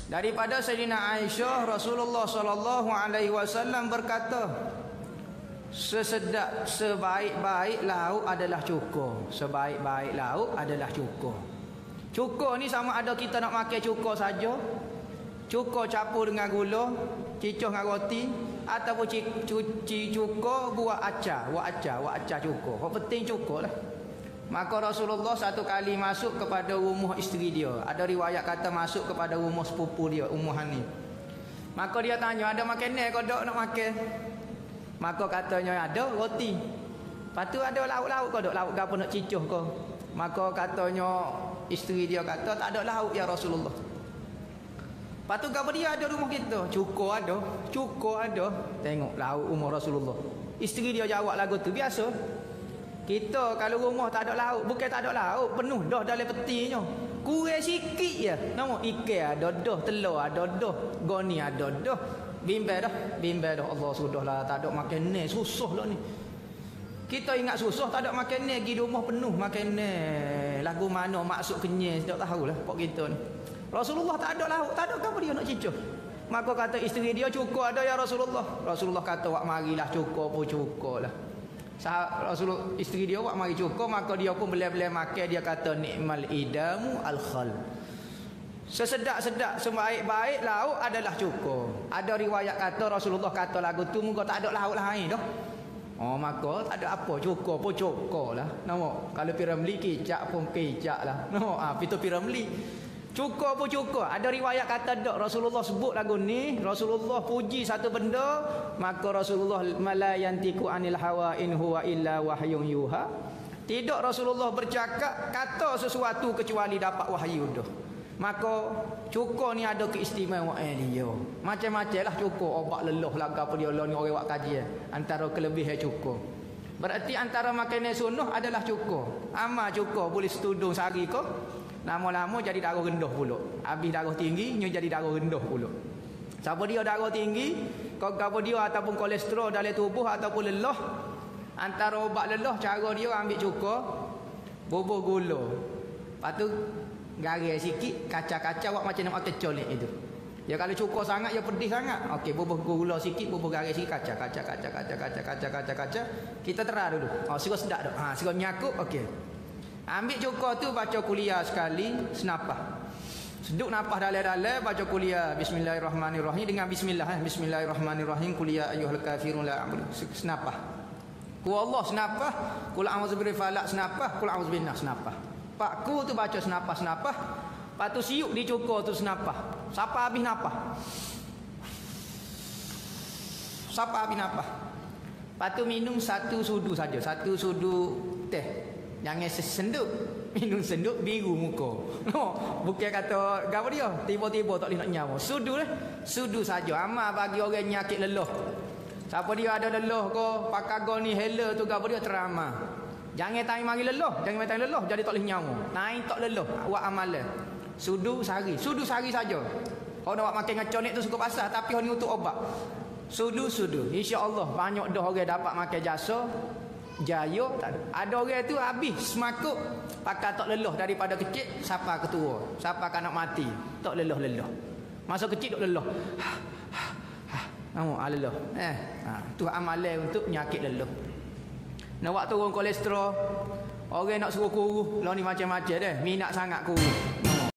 Daripada Sayyidina Aisyah, Rasulullah sallallahu alaihi wasallam berkata, sesedap sebaik-baik lauk adalah cukur. Sebaik-baik lauk adalah cukur. Cukur ni sama ada kita nak makan cukur saja, cukur campur dengan gula, cicuh dengan roti, ataupun cukur buat acar cukur. Yang penting cukur lah. Maka Rasulullah satu kali masuk kepada rumah isteri dia. Ada riwayat kata masuk kepada rumah sepupu dia, Ummu Hani. Maka dia tanya, ada makanan ke tak nak makan? Maka katanya ada roti. Lepas tu ada lauk-lauk ke tak? Lauk ke apa nak cicuh ke? Maka katanya isteri dia kata tak ada lauk ya Rasulullah. Lepas tu apa dia ada rumah kita? Cukur ada. Tengok lauk rumah Rasulullah. Isteri dia jawab lagu tu biasa. Kita kalau rumah tak ada lauk, bukan tak ada lauk, penuh dah dalam petinya. Kurang sikit je. Nama ikan ada dah, telur ada dah, goni ada dah. Bimbel dah. Allah sudahlah, tak ada makanan, susah lah ni. Kita ingat susah, tak ada makanan, pergi rumah penuh makanan. Lagu mana maksud kenyang, tak tahulah pok kita ni. Rasulullah tak ada lauk, tak ada apa dia nak cicuh. Maka kata isteri dia, cukur ada ya Rasulullah. Rasulullah kata, wak marilah cukur pun cukur lah. Rasulullah isteri dia buat mari cukur, maka dia pun belai-belai makan. Dia kata nikmal idamu al-khal. Sesedap-sedap sebaik-baik lauk adalah cukur. Ada riwayat kata Rasulullah kata lagu tu muka tak ada lauk lain dah. Oh maka tak ada apa, cukur pun cukur lah. Nampak kalau piramli kicap pun kicap lah. Nampak itu piramli. Cukur pun cukur. Ada riwayat kata dak Rasulullah sebut lagu ni, Rasulullah puji satu benda, maka Rasulullah malayantiku anil hawa in huwa illa wahyun yuha. Tidak Rasulullah bercakap kata sesuatu kecuali dapat wahyu dah. Maka cukur ni ada keistimewaan dia. Macam-macam lah cukur, obat leluh lah apa dia lah ni orang buat kajian. Antara kelebihan cukur. Berarti antara makanan sunnah adalah cukur. Amal cukur boleh setudung sehari ke? Lama-lama jadi darah rendah pula. Habis darah tinggi, nya jadi darah rendah pula. Siapa dia darah tinggi, kau dia ataupun kolesterol dalam tubuh ataupun lelah, antara obat lelah cara dia ambil cukur, bubuh gula. Lepas tu garis sikit, kaca-kaca buat macam nak makan colek itu. Ya kalau cukur sangat, ya pedih sangat. Okey, bubuh gula sikit, bubuh garis sikit, kaca. Kita terah dulu. Suruh sedap dah. Suruh nyakut, okey. Ambil cukur tu baca kuliah sekali, senapah. Seduk napah dalam-dalam, baca kuliah bismillahirrahmanirrahim dengan bismillah. Bismillahirrahmanirrahim, kuliah ayyuhal kafirun la a'budu. Senapah. Ku Allah senapah, qul a'udzu birabbil falaq senapah, qul a'udzu bin nas senapah. Pak ku tu baca senapah. Lepas tu siuk di cukur tu senapah. Siapa habis napah? Lepas tu minum satu sudu saja, satu sudu teh. Jangan senduk. Minum senduk biru muka. Bukan kata apa dia, tiba-tiba tak boleh nak nyawa. Sudu lah. Sudu saja. Amal bagi orang nyakit lelah. Siapa dia ada lelah ke, pakai goni hela tu apa dia teramal. Jangan tanya mari lelah, jadi tak boleh nyawa. Naik tak lelah, buat amalan. Sudu sehari saja. Kalau nak makan ngacon tu suka pasal, tapi hanya untuk obat. Sudu. Insya-Allah banyak dah orang dapat makan jasa. Jaya tak ada. Ada orang tu habis semakuk pakai tak lelah daripada kecil sampai ke tua, sampai kanak mati tak lelah. Masa kecil tak lelah. Lelah. Tu amalan untuk penyakit lelah. Nak buat turun kolesterol, orang nak suruh kurus, lah ni macam-macam dah. Minat sangat kurus.